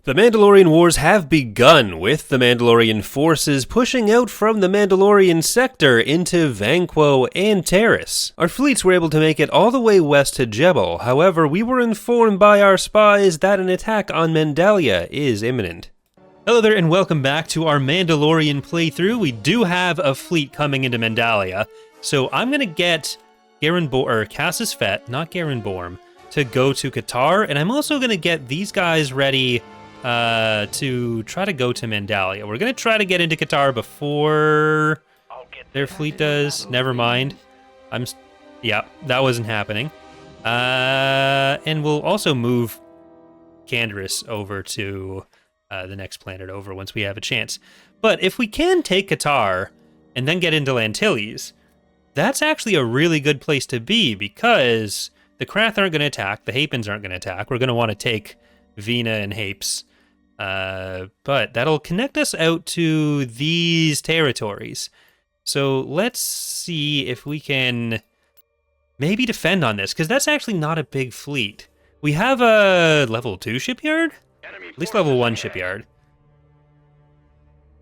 The Mandalorian Wars have begun, with the Mandalorian forces pushing out from the Mandalorian sector into Vanquo and Taris. Our fleets were able to make it all the way west to Jebble, however, we were informed by our spies that an attack on Mandallia is imminent. Hello there and welcome back to our Mandalorian playthrough. We do have a fleet coming into Mandallia, so I'm going to get Cassius Fett, not Garen Borm, to go to Katarr, and I'm also going to get these guys ready to try to go to Mandallia. We're going to try to get into Katarr before their fleet does. Never mind. Yeah, that wasn't happening. And we'll also move Canderous over to the next planet over once we have a chance. But if we can take Katarr and then get into Antilles, that's actually a really good place to be because the Krath aren't going to attack, the Hapens aren't going to attack. We're going to want to take Vina and Hapes. But that'll connect us out to these territories. So let's see if we can maybe defend on this, because that's actually not a big fleet. We have a level 2 shipyard? At least level 1 shipyard.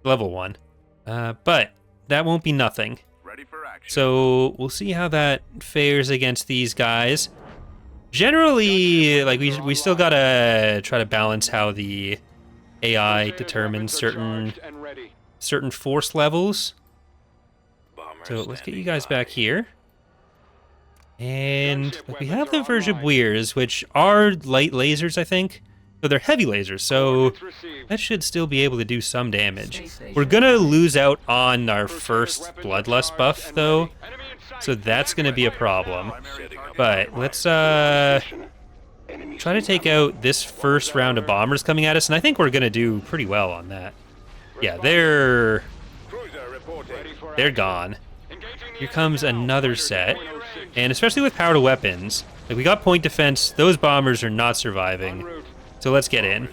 Level 1. But that won't be nothing. So we'll see how that fares against these guys. Generally, like we still gotta try to balance how the AI determines certain force levels. So let's get you guys back here. And we have the Verjabuirs, which are light lasers, I think. So they're heavy lasers, so that should still be able to do some damage. We're gonna lose out on our first Bloodlust buff, though, so that's gonna be a problem. But let's try to take out this first round of bombers coming at us, and I think we're gonna do pretty well on that. Yeah, they're gone. Here comes another set, and especially with power to weapons, like we got point defense, those bombers are not surviving. So let's get in.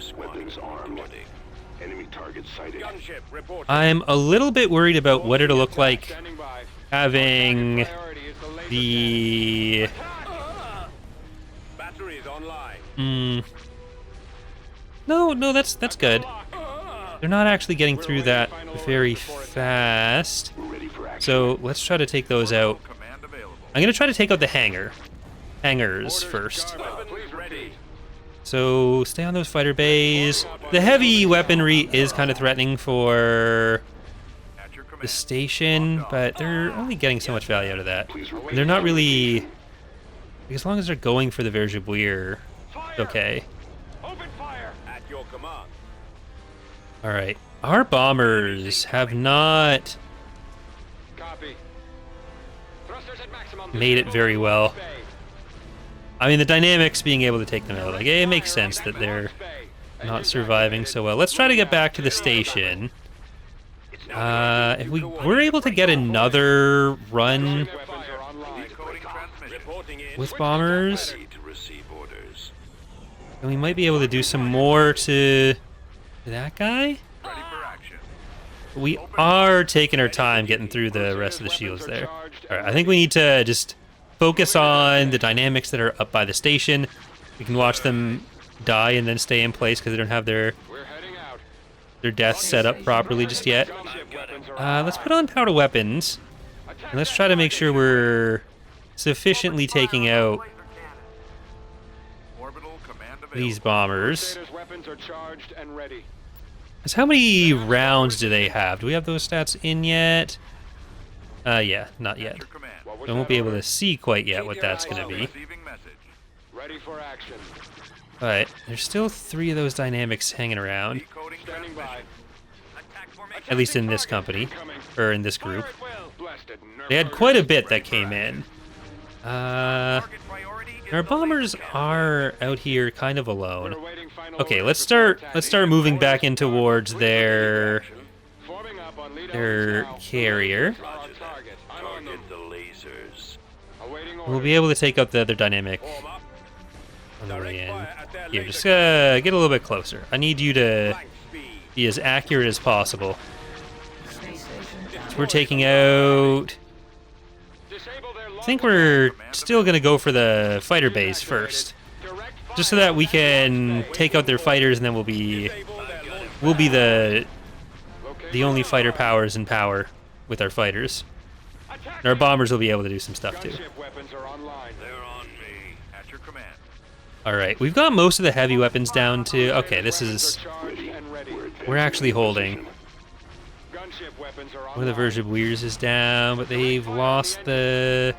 I'm a little bit worried about what it'll look like having the... No, that's good. They're not actually getting through that very fast. So let's try to take those out. I'm going to try to take out the hangars first. So stay on those fighter bays. The heavy weaponry is kind of threatening for the station, but they're only getting so much value out of that. And they're not really... As long as they're going for the Verjabuir, it's okay. Alright. Our bombers have not made it very well. I mean, the dynamics being able to take them out, like, it makes sense that they're not surviving so well. Let's try to get back to the station. If we were able to get another run with bombers, then we might be able to do some more to that guy. We are taking our time getting through the rest of the shields there. All right, I think we need to just focus on the dynamics that are up by the station. We can watch them die and then stay in place because they don't have their deaths set up properly just yet. Let's put on power to weapons. And let's try to make sure we're sufficiently taking out these bombers. So how many rounds do they have? Do we have those stats in yet? Yeah, not yet. I won't be able to see quite yet what that's going to be. But there's still 3 of those dynamics hanging around. At least in this company, or in this group. They had quite a bit that came in. Our bombers are out here kind of alone. Okay, let's start moving back in towards their carrier. We'll be able to take out the other dynamic on the way in. Here, just get a little bit closer. I need you to be as accurate as possible. So we're taking out... I think we're still going to go for the fighter base first. Just so that we can take out their fighters, and then we'll be the only fighter powers in power with our fighters. And our bombers will be able to do some stuff too. All right, we've got most of the heavy weapons down to. Okay, this is. We're actually holding. One of the Vergibweers is down, but they've lost the.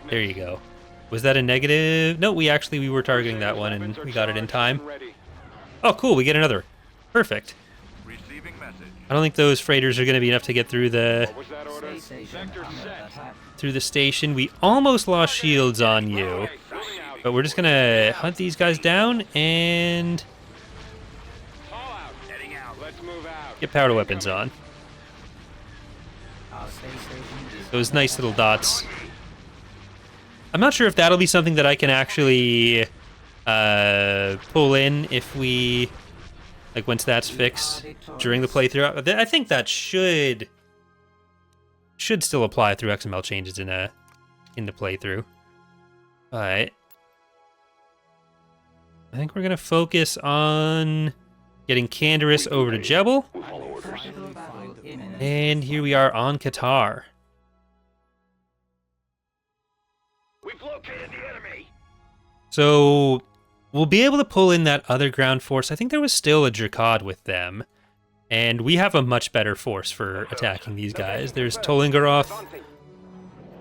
There you go. Was that a negative? No, we were targeting that one and we got it in time. Oh, cool, we get another. Perfect. I don't think those freighters are going to be enough to get through the station. We almost lost shields on you, but we're just going to hunt these guys down and get powder weapons on. Those nice little dots. I'm not sure if that'll be something that I can actually pull in if we, like, once that's fixed during the playthrough. I think that should still apply through XML changes in the playthrough. But I think we're gonna focus on getting Canderous over to Jebble, and here we are on Katarr. So we'll be able to pull in that other ground force. I think there was still a Drakad with them, and we have a much better force for attacking these guys. There's Tolingaroth,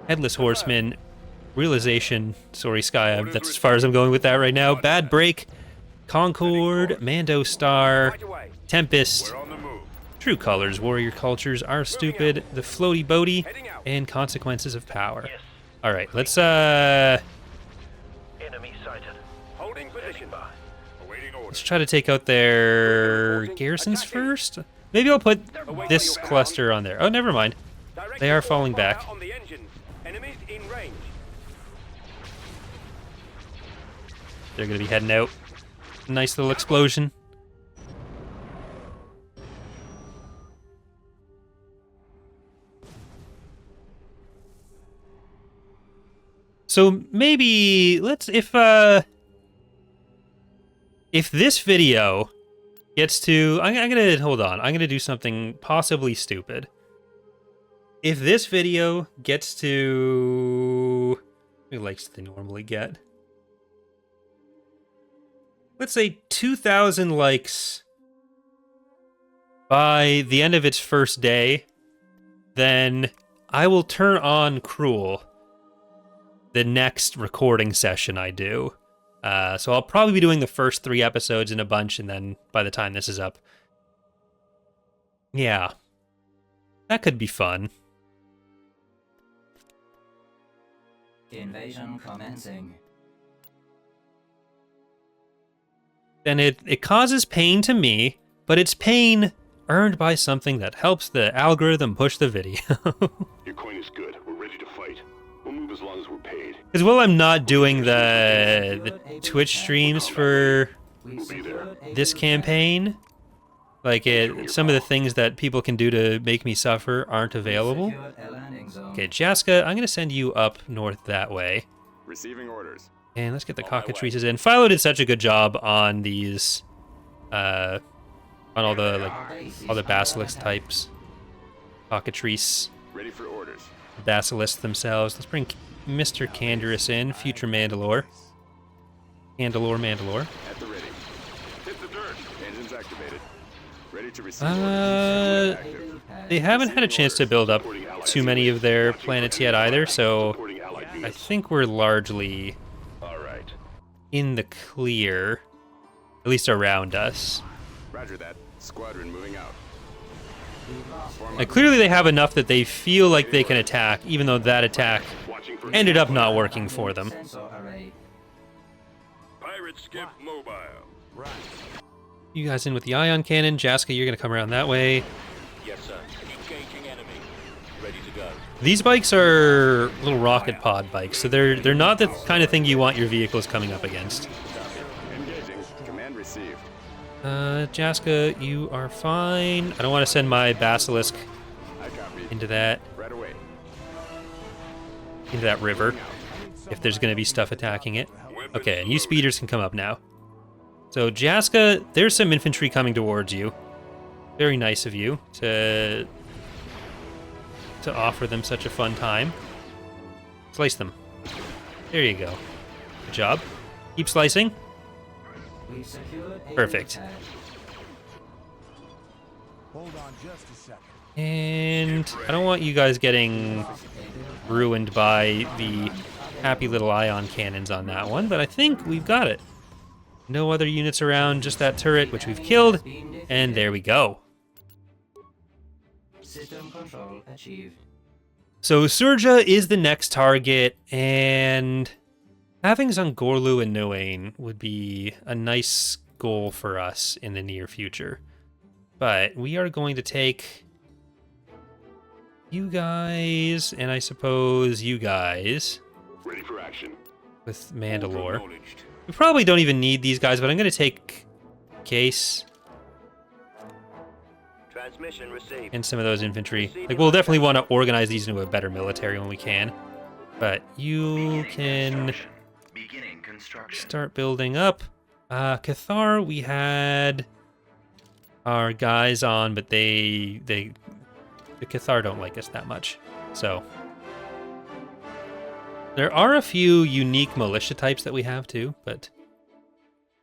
Headless Horseman, Realization, sorry Sky, that's as far as I'm going with that right now. Bad Break, Concord, Mando Star, Tempest, True Colors, Warrior Cultures, Are Stupid, The Floaty Boaty, and Consequences of Power. All right, let's try to take out their garrisons first. Maybe I'll put this cluster on there. Oh, never mind. They are falling back. They're going to be heading out. Nice little explosion. So maybe let's if this video gets to, I'm gonna, hold on, I'm gonna do something possibly stupid. If this video gets to, how many likes do they normally get? Let's say 2,000 likes by the end of its first day, then I will turn on Cruel the next recording session I do. So I'll probably be doing the first 3 episodes in a bunch, and then by the time this is up, yeah, that could be fun. Invasion commencing. And it causes pain to me, but it's pain earned by something that helps the algorithm push the video. Your coin is good. We're ready to fight. We'll move as long as we're paid. Because while I'm not doing the Twitch streams for this campaign, like some of the things that people can do to make me suffer aren't available. Okay, Jaska, I'm going to send you up north that way. Receiving orders. And let's get the cockatrices in. Philo did such a good job on these, on all the basilisk types. Cockatrice. Ready for orders. Basilisks themselves. Let's bring Mr. Canderous in, future Mandalore. Mandalore. At the ready. Hit the dirt. Engines activated. Ready to receive. They haven't had a chance to build up too many of their planets yet either, so I think we're largely in the clear, at least around us. Roger that. Squadron moving out. Like, clearly they have enough that they feel like they can attack, even though that attack ended up not working for them. Pirate skip mobile. Right. You guys in with the ion cannon. Jaska, you're going to come around that way. Yes, sir. Engaging enemy. Ready to go. These bikes are little rocket pod bikes, so they're not the kind of thing you want your vehicles coming up against. Engaging. Command received. Jaska, you are fine. I don't want to send my basilisk into that river if there's going to be stuff attacking it. Okay, and you speeders can come up now. So, Jaska, there's some infantry coming towards you. Very nice of you to offer them such a fun time. Slice them. There you go. Good job. Keep slicing. Perfect. Hold on just a second. And I don't want you guys getting ruined by the happy little ion cannons on that one, but I think we've got it. No other units around, just that turret, which we've killed, and there we go. System control achieved. So Suurja is the next target, and having Zangorlu and Nuain would be a nice goal for us in the near future. But we are going to take you guys, and I suppose you guys, Ready for action. with Mandalore. Acknowledged. We probably don't even need these guys, but I'm going to take Case Transmission received. and some of those infantry. Like, we'll definitely want to organize these into a better military when we can. But you can Beginning construction. start building up. Katarr, we had our guys on, but the Katarr don't like us that much. So there are a few unique militia types that we have too, but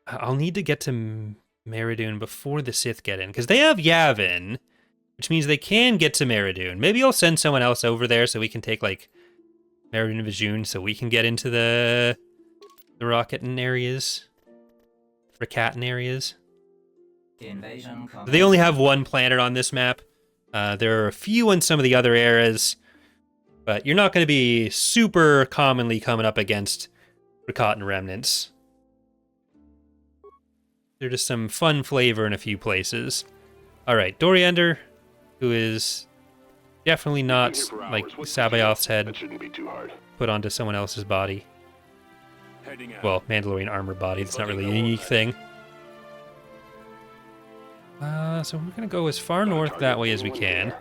I'll need to get to Meridoon before the Sith get in, because they have Yavin, which means they can get to Meridoon. Maybe I'll send someone else over there so we can take like Meridoon Vizhun, so we can get into the Rocketin areas, Rakatin areas. Invasion They only have one planet on this map. There are a few in some of the other eras, but you're not going to be super commonly coming up against Rakatin remnants. They're just some fun flavor in a few places. All right, Doriander, who is definitely not like Sabaoth's head That shouldn't be too hard. put onto someone else's body. Heading out. Well, Mandalorian armor body. It's not really a unique thing. So we're going to go as far north that way as we can.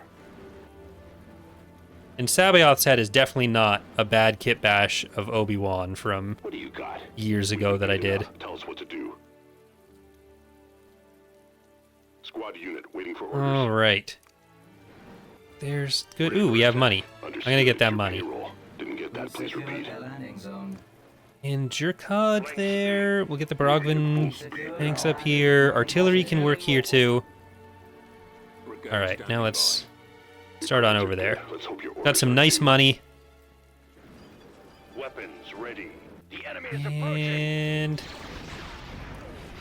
And Sabaoth's head is definitely not a bad kit bash of Obi-Wan from What do you got? years ago that I did. Tell us what to do. Squad unit waiting for orders. All right. There's good. Ooh, we have money. I'm going to get that money. Didn't get that, please repeat. landing zone. And Jerkad there. We'll get the Baragvan tanks up here. Artillery can work here too. All right, now let's start on over there. Let's hope your Got some nice money. weapons ready. The enemy And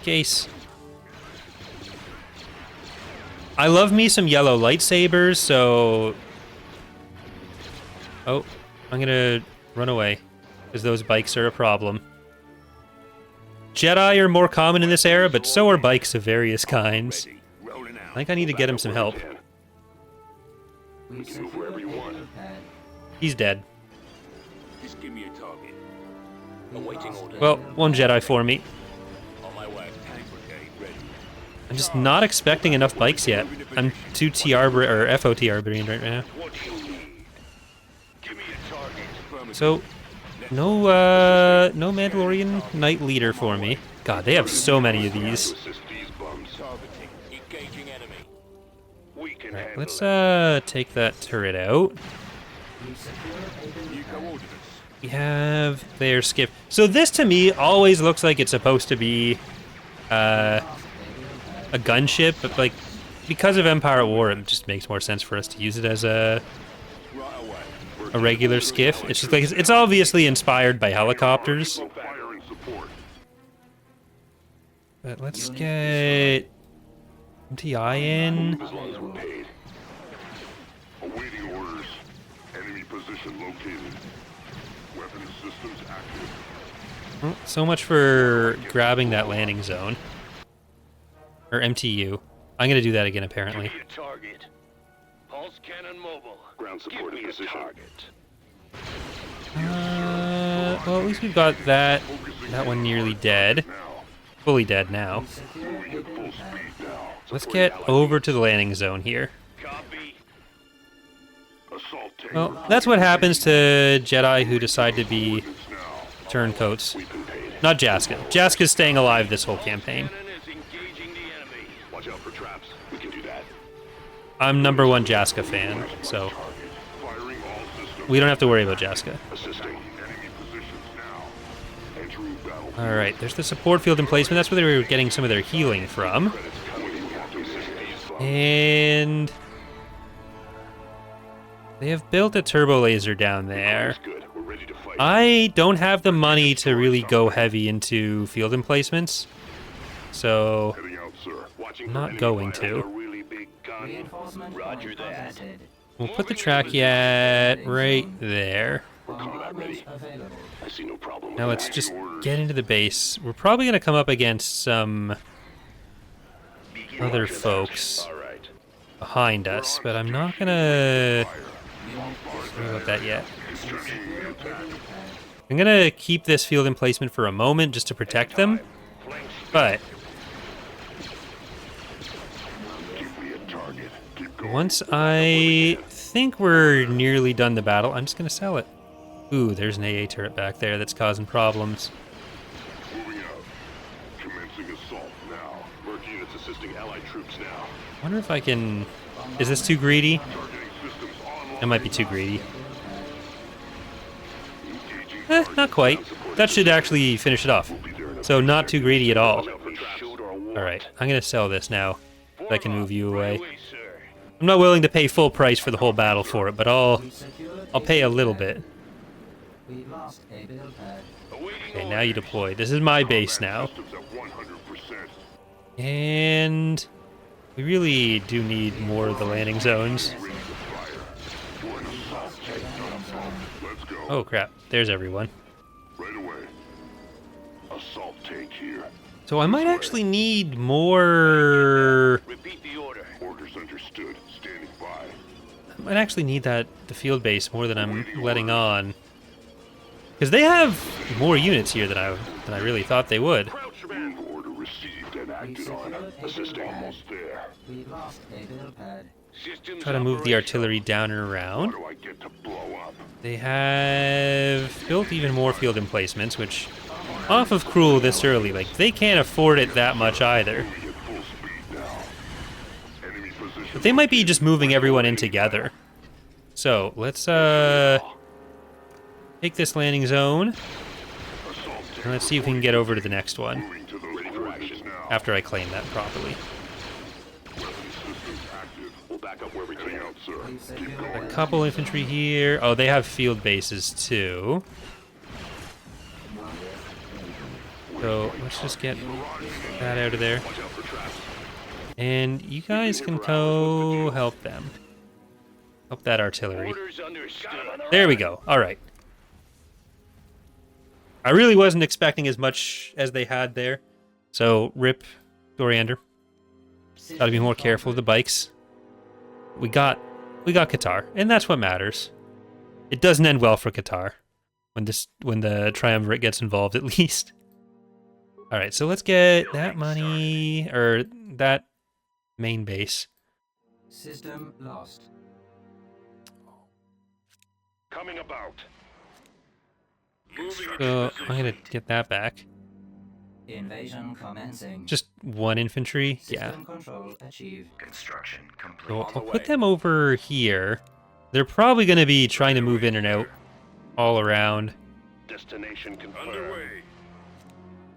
Case. I love me some yellow lightsabers, so oh, I'm gonna run away because those bikes are a problem. Jedi are more common in this era, but so are bikes of various kinds. Ready. Rolling I out. think I need to get him some help. We can move wherever you want. He's dead. Just give me a target. Awaiting orders. Well, one Jedi for me. On my way. Tank brigade ready. I'm just not expecting enough bikes yet. I'm too FOTR brained right now. What do you need? Give me a target. Affirmative. So, no Mandalorian Knight Leader for me. God, they have so many of these. Assist these bums. Targeting. Engaging enemy. We can Alright, handle let's it. take that turret out. New coordinates. We have their skip. So this to me always looks like it's supposed to be a gunship, but like because of Empire at War, it just makes more sense for us to use it as a Right away. regular skiff. It's just like it's obviously inspired by helicopters. Fire and support. But let's get MTI in. As long as we're paid. Awaiting orders. Enemy position located. Weapons systems active. Oh, so much for grabbing that landing zone. Or MTU. I'm gonna do that again apparently. Give me a target. Pulse cannon mobile. Ground support in position. Well, at least we've got that. That one nearly dead. Now. Fully dead now. Moving at full speed now. Let's get over to the landing zone here. Copy. Assault tank. Well, that's what happens to Jedi who decide to be Coordinates now. turncoats. We've been paid. Not Jaska. Jaska's staying alive this whole campaign. Watch out for traps. We can do that. I'm #1 Jaska fan, so Firing all systems. we don't have to worry about Jaska. Assisting. Enemy positions now. Entering battle. Alright, there's the support field emplacement. That's where they were getting some of their healing from. And they have built a turbo laser down there. Good. We're ready to fight. I don't have the money to really go heavy into field emplacements, so Heading out, sir. Watching I'm for not enemy going fire. to. A really big gun. Reinforcement Roger point that. completed. We'll put the Trakiat right there. Combat ready. Available. I see no problem with Now let's that. just Orders. get into the base. We're probably going to come up against some other folks All right. behind us, but I'm not going to worry about that yet. I'm going to keep this field emplacement for a moment just to protect them, but Give me a target. Keep going. once I think we're nearly done the battle, I'm just going to sell it. Ooh, there's an AA turret back there that's causing problems. Moving out. Commencing assault now. Merc units assisting allied troops now. I wonder if I can... Is this too greedy? Targeting systems online. It might be too greedy. Engaging Not quite. That should actually finish it off. So not too greedy at all. Alright, I'm going to sell this now. So I can move you away. I'm not willing to pay full price for the whole battle for it, but I'll pay a little bit. We lost a build pad. Okay, now you deploy. This is my base now. Systems at 100%. And we really do need more of the landing zones. Ready to fire. For an assault tank. Let's go. Oh crap, there's everyone. Right away. Assault tank here. So I might actually need more... Repeat the order. Orders understood. Standing by. I might actually need the field base more than I'm letting on. Because they have more units here than I really thought they would. Move order received and acted on. Assisting. Almost there. We lost a build pad. Try to move the artillery down and around. How do I get to blow up? They have built even more field emplacements, which off of Cruel this early, like they can't afford it that much either. Moving at full speed now. Enemy position. But they might be just moving everyone in together. So let's take this landing zone, Assault tank. and let's see if we can get over to the next one Moving to those positions now. after I claim that properly. Weapon systems active. We'll back up where we can. Out, sir. Keep A going. couple infantry here. Oh, they have field bases too. So let's just get that out of there. Watch out for traps. And you guys can go help them. Help that artillery. Orders understood. There we go. All right. I really wasn't expecting as much as they had there. So, rip Coriander. Gotta be more careful of the bikes. We got Katarr, and that's what matters. It doesn't end well for Katarr when the Triumvirate gets involved, at least. All right, so let's get that money, or that main base. System lost. Coming about. So I'm gonna get that back. Invasion commencing. Just one infantry, yeah. System control achieved. Construction complete. So I'll put them over here. They're probably gonna be trying to move in and out all around. Destination confirmed. Underway.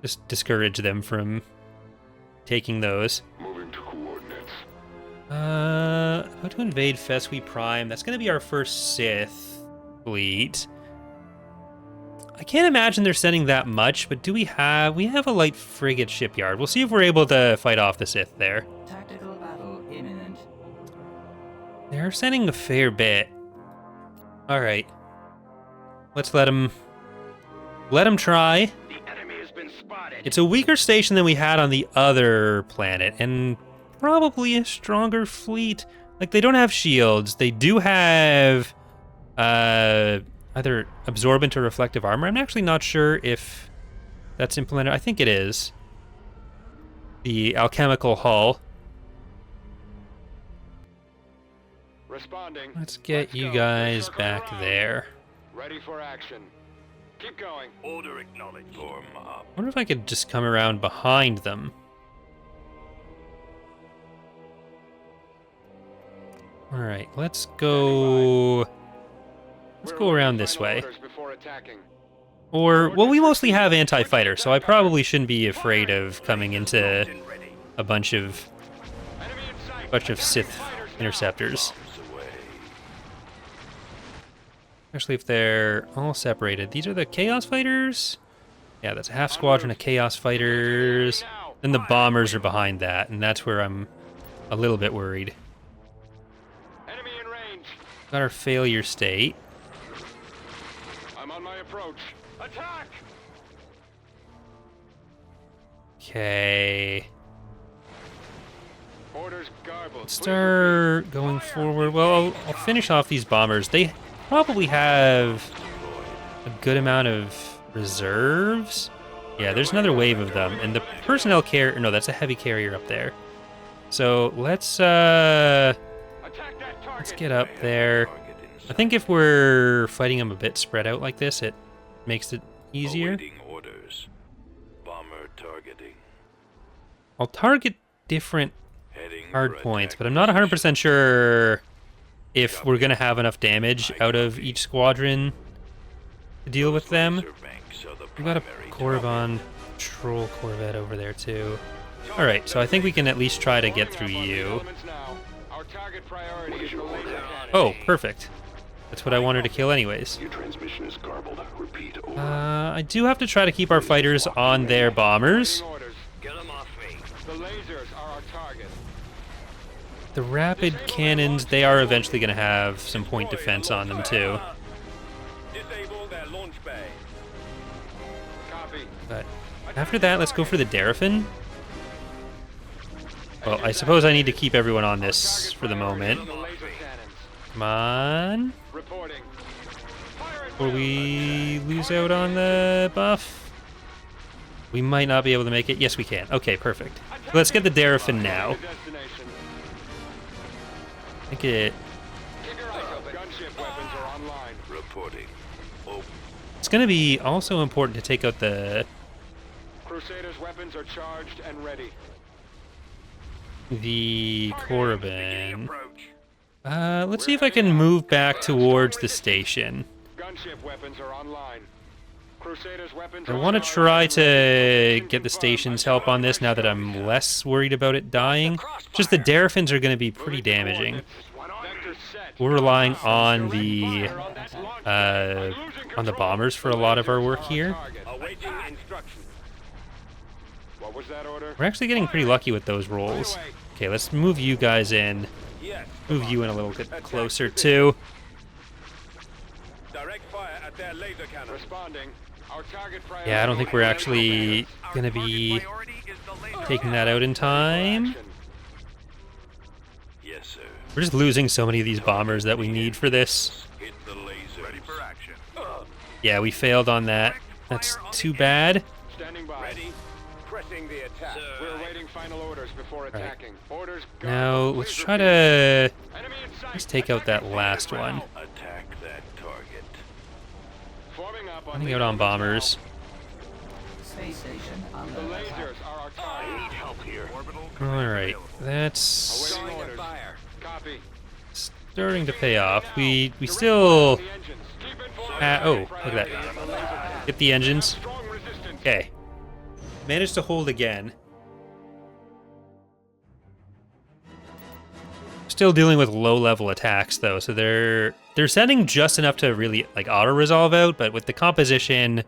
Just discourage them from taking those. Moving to coordinates. How to invade Feswi Prime. That's gonna be our first Sith fleet. I can't imagine they're sending that much, but we have a light frigate shipyard. We'll see if we're able to fight off the Sith there. Tactical battle imminent. They're sending a fair bit. All right. Let's let them try. The enemy has been spotted. It's a weaker station than we had on the other planet, and probably a stronger fleet. Like, they don't have shields. They do have either absorbent or reflective armor. I'm actually not sure if that's implemented. I think it is. The alchemical hull. Responding. Let's get you guys back there. Ready for action. Keep going. Order acknowledged. Form up. I wonder if I could just come around behind them. Alright, let's go... Let's go around this way. Or, well, we mostly have anti-fighter, so I probably shouldn't be afraid of coming into a bunch of Sith interceptors. Especially if they're all separated. These are the Chaos Fighters? Yeah, that's a half squadron of Chaos Fighters. Then the bombers are behind that, and that's where I'm a little bit worried. Enemy in range. Got our failure state. I'm on my approach. Attack! Okay. Orders garbled. Let's start going forward. Well, I'll finish off these bombers. They probably have a good amount of reserves. Yeah, there's another wave of them. And the personnel carrier... No, that's a heavy carrier up there. So let's get up there. I think if we're fighting them a bit spread out like this, it makes it easier. Orders. Bomber targeting. I'll target different Heading hard for points, attack but I'm not 100% sure if we're going to have enough damage out of each squadron to deal with them. Laser banks are the We've got a primary Korriban patrol corvette over there too. Alright, so I think we can at least try to get through you. Elements now. Our target priority is the laser cannon. Oh, perfect. That's what I wanted to kill anyways. Your transmission is garbled. Repeat. I do have to try to keep our fighters on their bombers. Orders. Get them off me. The lasers are our target. The rapid cannons, they are eventually going to have some point defense on them too. Disable their launch bay. Copy. But after that, let's go for the Darafin. Well, I suppose I need to keep everyone on this for the moment. The laser cannons. Come on. Reporting. Fire at Before will. we lose out on the buff. We might not be able to make it. Yes, we can. Okay, perfect. Let's get the Darafin now. Destination. I think it... Keep your eyes open. Gunship weapons are online. Reporting. Oh, It's going to be also important to take out the Crusaders' weapons are charged and ready. Korriban. approach. Let's see if I can move back towards the station. Gunship weapons are online. Crusaders' weapons I are want to charged try and to ready. get the station's help on this now that I'm less worried about it dying. Just the Darafins are going to be pretty damaging. Vector set. We're relying on the bombers for a lot of our work here. Awaiting instructions. What was that order? We're actually getting pretty lucky with those rolls. Okay, let's move you guys in. Yes. Move you in a little bit closer too. Direct fire at their laser cannon. Responding. Our target priority. Yeah, I don't think we're actually going to be taking that out in time. Yes, sir. We're just losing so many of these bombers that we need for this. Hit the laser. Ready for action. Yeah, we failed on that. That's too bad. Standing by. Ready. Pressing the attack. We're awaiting final orders before attacking. Orders. Now, let's try to... Enemy in sight. Let's take out that last one. Attack that target. Forming up on Running out on bombers. Space station The under attack. lasers are our target. Need help here. Orbital. Alright, that's Awaiting orders. Copy. starting to pay off. We still... The engines. Keep informed. Oh, look at that. Get the engines. Strong resistance. Okay. Managed to hold again. Still dealing with low-level attacks, though, so they're sending just enough to really, like, auto-resolve out, but with the composition,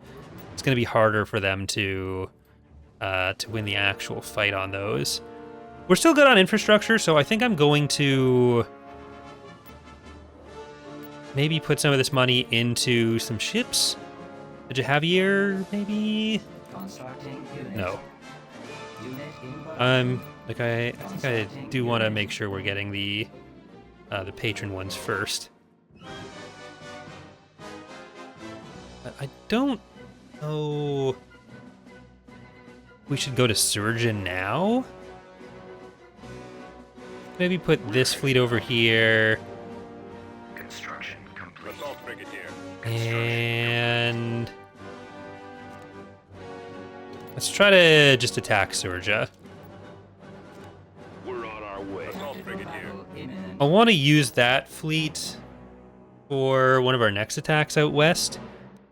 it's going to be harder for them to win the actual fight on those. We're still good on infrastructure, so I think I'm going to maybe put some of this money into some ships. The Javier, maybe? Constructing unit. No. Unit in Like I think I do want to make sure we're getting the patron ones first. But I don't know. We should go to Suurja now. Maybe put this fleet over here. construction complete. Assault brigadier. And Let's try to just attack Suurja. We're on our way. Assault frigate here. Imminent. I want to use that fleet for one of our next attacks out west.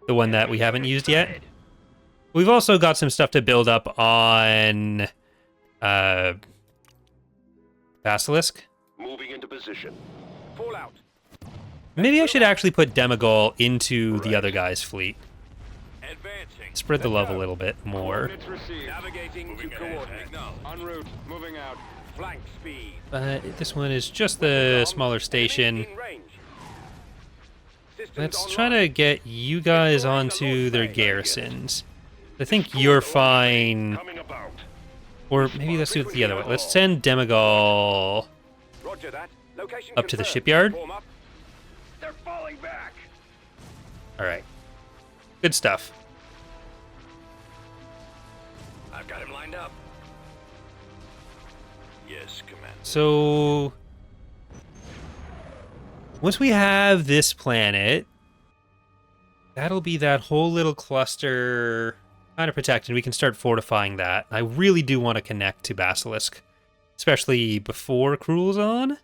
The one that we haven't used yet. We've also got some stuff to build up on Basilisk. Moving into position. Fallout. Maybe I should actually put Demigol into the other guy's fleet. Advancing. Spread the love a little bit more. Coordinates received. Navigating to coordinate. No. En route. Moving out. Flank speed. But this one is just the smaller station. In range. Systems Let's try online. to get you guys onto their garrisons. I think you're fine. Coming about. Or maybe let's do it the other way. Let's send Demigol Roger that. Location up to the confirmed. shipyard. Form up. They're falling back. Alright. Good stuff. I've got him lined up. Yes, Commander. So once we have this planet, that'll be that whole little cluster kind of protected. We can start fortifying that. I really do want to connect to Basilisk, especially before Cruel's on.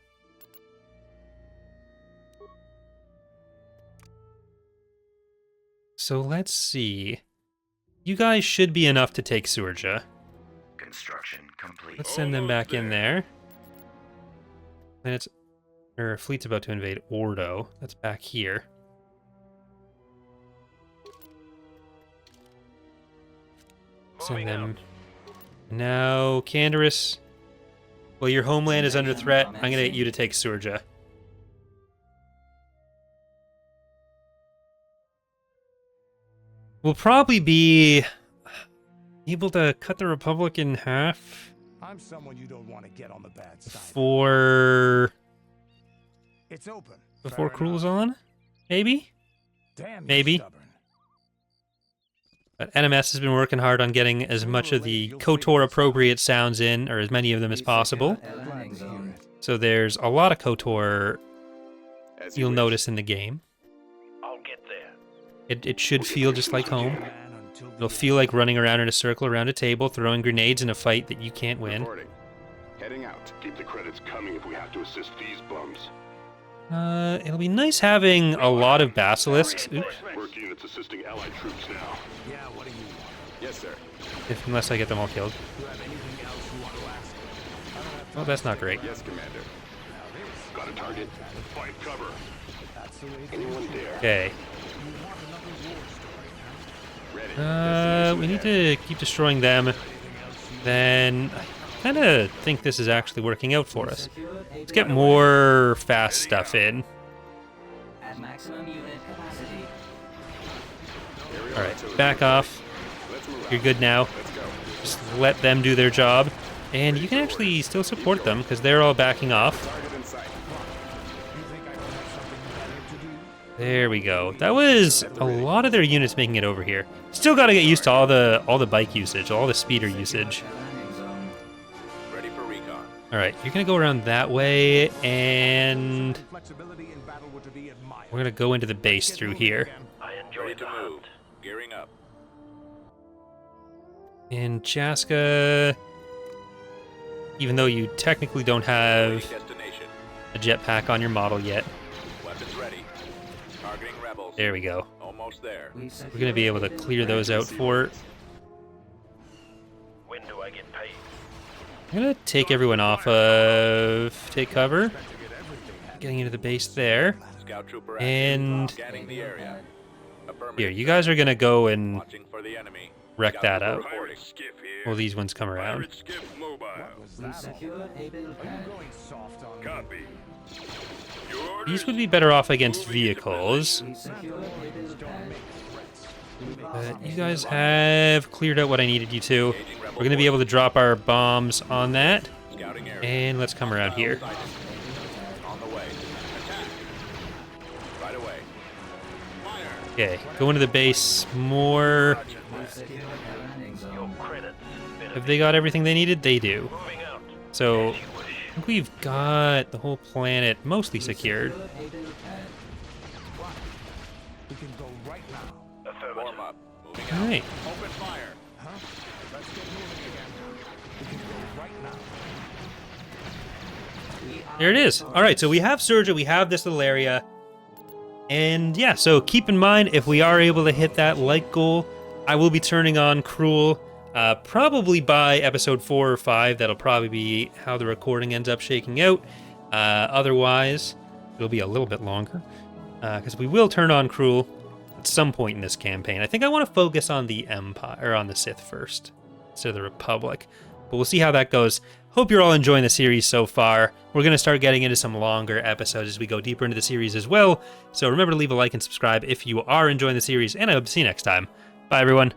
So let's see. You guys should be enough to take Suurja. Construction complete. Let's send them back in there. And it's our fleet's about to invade Ordo. That's back here. Send them. Now, Canderous. Well, your homeland is under threat. I'm gonna get you to take Suurja. We'll probably be able to cut the Republic in half I'm someone you don't want to get on the bad side. before It's open. before Fair Cruel's enough. on. Maybe. Damn, you're Maybe. stubborn. But NMS has been working hard on getting as much of the KOTOR appropriate sounds in, or as many of them as possible. Landing zone. So there's a lot of KOTOR As you you'll wish. notice in the game. I'll get there. It should feel just like home. Man, until It'll the feel like running around in a circle around a table, throwing grenades in a fight that you can't win. Reporting. Heading out. Keep the credits coming if we have to assist these bums. It'll be nice having a lot of basilisks. Oops, Work units assisting allied troops now. Yeah, what do you want? Yes, sir. unless I get them all killed. Do you have anything else you want to ask? I don't have Well, that's not great. Yes, Commander. Got a target. Find cover. That's the way Anyone dare. Okay. you want another war story, huh? Ready. We need to keep destroying them. Then I kind of think this is actually working out for us. Let's get more fast stuff in. At maximum unit capacity. All right, back off. Let's move You're out. good now. Let's go. Just let them do their job. And you can actually still support them because they're all backing off. Target in sight. You think I don't have something better to do? There we go. That was a lot of their units making it over here. Still got to get used to all the bike usage, all the speeder usage. Landing zone. Ready for recon. All right, you're gonna go around that way, and Flexibility in battle were to be admired. we're gonna go into the base through here. I Ready enjoyed to the move. hunt. Gearing up. In Chaska, even though you technically don't have Destination. a jetpack on your model yet, Weapons ready. Targeting rebels. there we go. Almost there. We're gonna be able to clear those out for. When do I get paid? I'm gonna take everyone off of take cover, getting into the base there, Scout trooper active. and Scanning the area. Affirmative. here you guys are gonna go and Watching for the enemy. wreck Scout that trooper out. reporting. Skiff here. while these ones come around. Pirate skiff mobile. Was We that all? secured a build Are pad. you going soft on me? Copy. Your orders. These would be better off against vehicles. We secured a build pad. But you guys have cleared out what I needed you to. We're going to be able to drop our bombs on that. Scouting area. And let's come around here. On the way. Attack. Right away. Fire. Okay, go into the base more. We secured a landing Your zone. credits. Been Have they got everything they needed? They do. moving out. So, As you wish. I think we've got the whole planet mostly secured. Secured a build pad. We can go right now. Affirmative. Warm up. Moving out. Alright, Open fire. Huh? Let's There it is. All right, so we have Suurja, we have this little area. And yeah, so keep in mind, if we are able to hit that like goal, I will be turning on Cruel probably by episode 4 or 5. That'll probably be how the recording ends up shaking out. Otherwise, it'll be a little bit longer because we will turn on Cruel at some point in this campaign. I think I want to focus on the Empire, or on the Sith first, instead of the Republic. But we'll see how that goes. Hope you're all enjoying the series so far. We're going to start getting into some longer episodes as we go deeper into the series as well. So remember to leave a like and subscribe if you are enjoying the series, and I hope to see you next time. Bye, everyone.